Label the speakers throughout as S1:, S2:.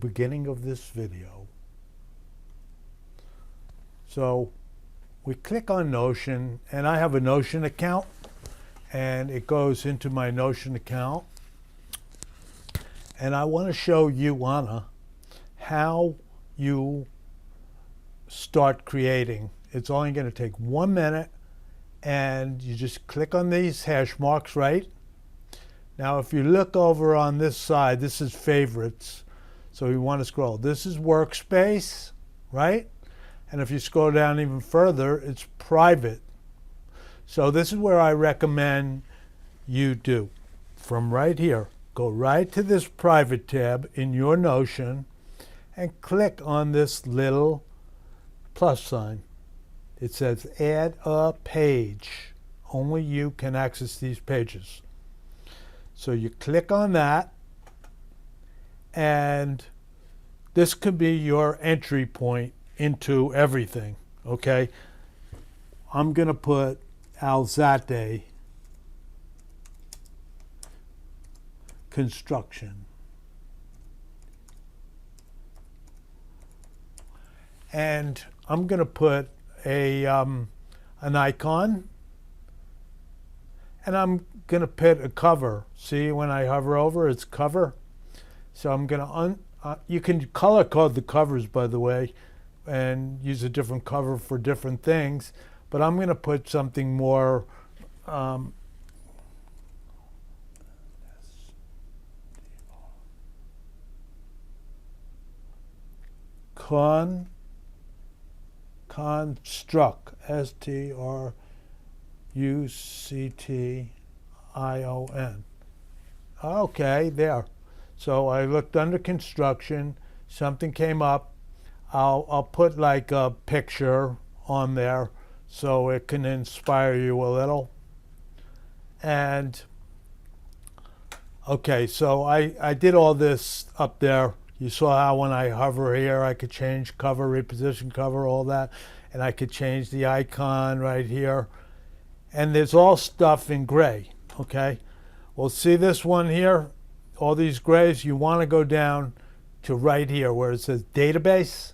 S1: beginning of this video. So we click on Notion, and I have a Notion account, and it goes into my Notion account. And I want to show you, Anna, how you start creating. It's only going to take 1 minute, and you just click on these hash marks, right? Now, if you look over on this side, this is favorites. So you want to scroll. This is workspace, right? And if you scroll down even further, it's private. So this is where I recommend you do. From right here, go right to this private tab in your Notion and click on this little plus sign. It says add a page. Only you can access these pages. So you click on that, and this could be your entry point into everything, okay? I'm going to put Alzate construction. And I'm going to put an icon, and I'm going to put a cover. See, when I hover over, it's cover. So I'm going to you can color code the covers, by the way, and use a different cover for different things. But I'm going to put something more construct, S-T-R-U-C-T-I-O-N. Okay, there. So I looked under construction, something came up. I'll put like a picture on there so it can inspire you a little. And okay, so I did all this up there. You saw how when I hover here, I could change cover, reposition cover, all that. And I could change the icon right here. And there's all stuff in gray, okay? Well, see this one here? All these grays, you want to go down to right here where it says database.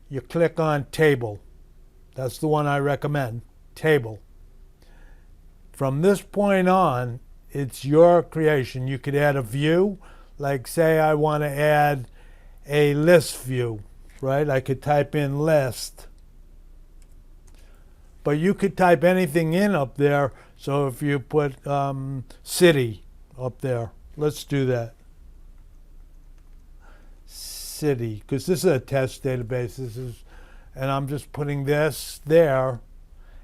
S1: You click on table. That's the one I recommend, table. From this point on, it's your creation. You could add a view. Like say I want to add a list view, right? I could type in list. But you could type anything in up there. So if you put city up there, let's do that. City, because this is a test database. And I'm just putting this there.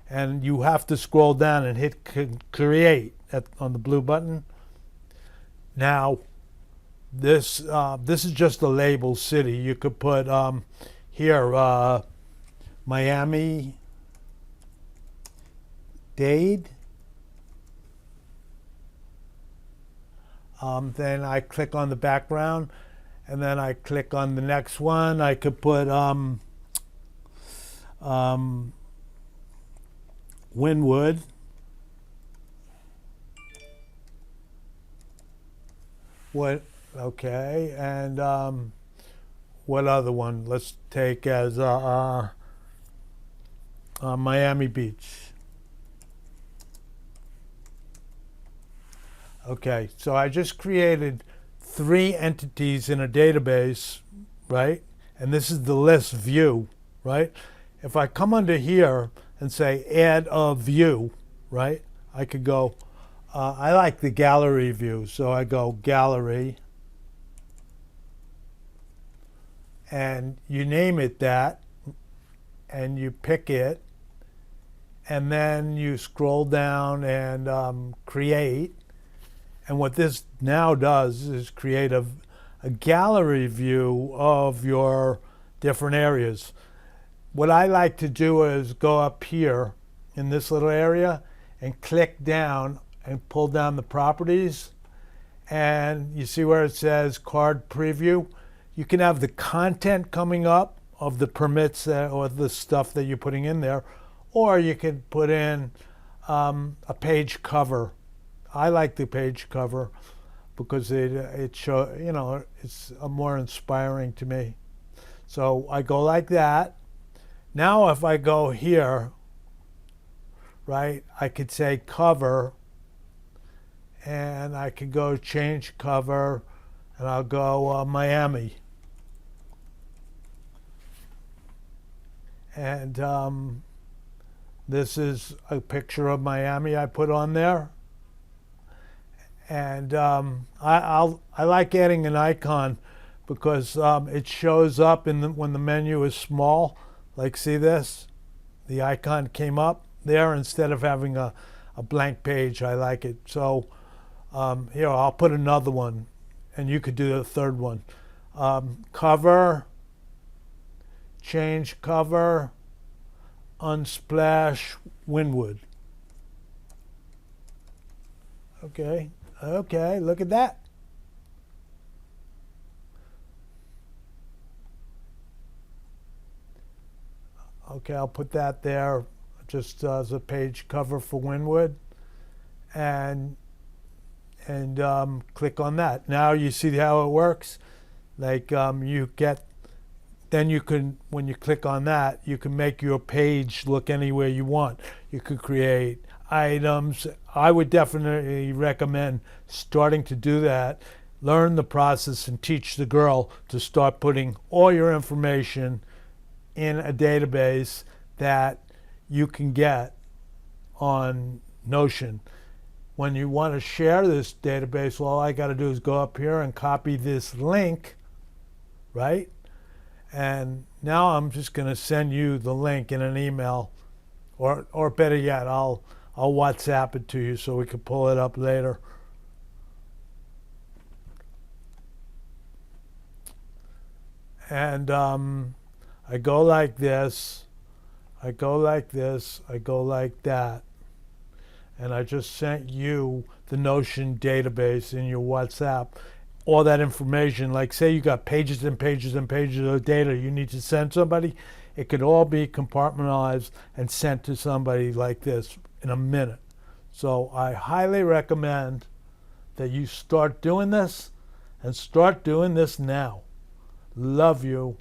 S1: And you have to scroll down and hit create on the blue button. Now, this is just a label city. You could put here Miami-Dade. Then I click on the background, and then I click on the next one. I could put Wynwood. What? Okay, and what other one? Let's take as Miami Beach. Okay, so I just created 3 entities in a database, right? And this is the list view, right? If I come under here and say add a view, right? I could go, I like the gallery view, so I go gallery. And you name it that, and you pick it, and then you scroll down and create. And what this now does is create a gallery view of your different areas. What I like to do is go up here in this little area and click down and pull down the properties. And you see where it says card preview? You can have the content coming up of the permits or the stuff that you're putting in there, or you could put in a page cover. I like the page cover. because it show, you know, it's more inspiring to me. So I go like that. Now if I go here, right, I could say cover, and I could go change cover, and I'll go Miami. And this is a picture of Miami I put on there. And I like adding an icon because it shows up when the menu is small. Like, see this? The icon came up there instead of having a blank page. I like it. So here, I'll put another one, and you could do the third one. Cover, change cover, unsplash, Wynwood. Okay, okay, look at that. Okay, I'll put that there just as a page cover for Wynwood, and click on that. Now you see how it works. Like you get, then you can, when you click on that, you can make your page look anywhere you want. You could create items. I would definitely recommend starting to do that. Learn the process and teach the girl to start putting all your information in a database that you can get on Notion. When you want to share this database, all I got to do is go up here and copy this link, right? And now I'm just going to send you the link in an email, or better yet, I'll WhatsApp it to you so we can pull it up later. And I go like this, I go like this, I go like that. And I just sent you the Notion database in your WhatsApp. All that information, like say you got pages and pages and pages of data you need to send somebody, it could all be compartmentalized and sent to somebody like this in a minute. So I highly recommend that you start doing this, and start doing this now. Love you.